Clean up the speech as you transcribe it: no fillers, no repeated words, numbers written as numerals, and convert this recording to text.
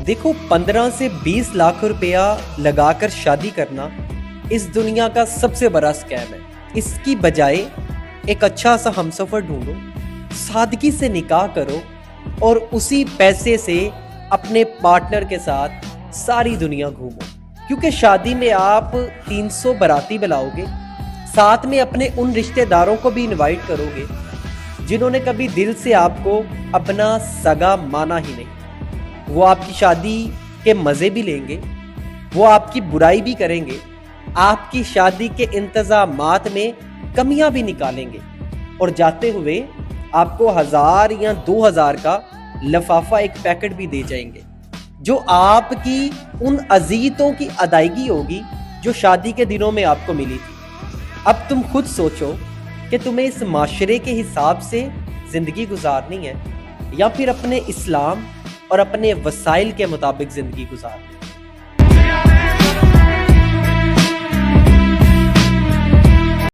دیکھو 15 سے 20 لاکھ روپیہ لگا کر شادی کرنا اس دنیا کا سب سے بڑا اسکیم ہے۔ اس کی بجائے ایک اچھا سا ہمسفر ڈھونڈو، سادگی سے نکاح کرو اور اسی پیسے سے اپنے پارٹنر کے ساتھ ساری دنیا گھومو، کیونکہ شادی میں آپ 300 باراتی بلاؤ گے، ساتھ میں اپنے ان رشتہ داروں کو بھی انوائٹ کرو گے جنہوں نے کبھی دل سے آپ کو اپنا سگا مانا ہی نہیں۔ وہ آپ کی شادی کے مزے بھی لیں گے، وہ آپ کی برائی بھی کریں گے، آپ کی شادی کے انتظامات میں کمیاں بھی نکالیں گے، اور جاتے ہوئے آپ کو 1000 یا 2000 کا لفافہ ایک پیکٹ بھی دے جائیں گے، جو آپ کی ان عزیتوں کی ادائیگی ہوگی جو شادی کے دنوں میں آپ کو ملی تھی۔ اب تم خود سوچو کہ تمہیں اس معاشرے کے حساب سے زندگی گزارنی ہے یا پھر اپنے اسلام اور اپنے وسائل کے مطابق زندگی گزارنی ہے۔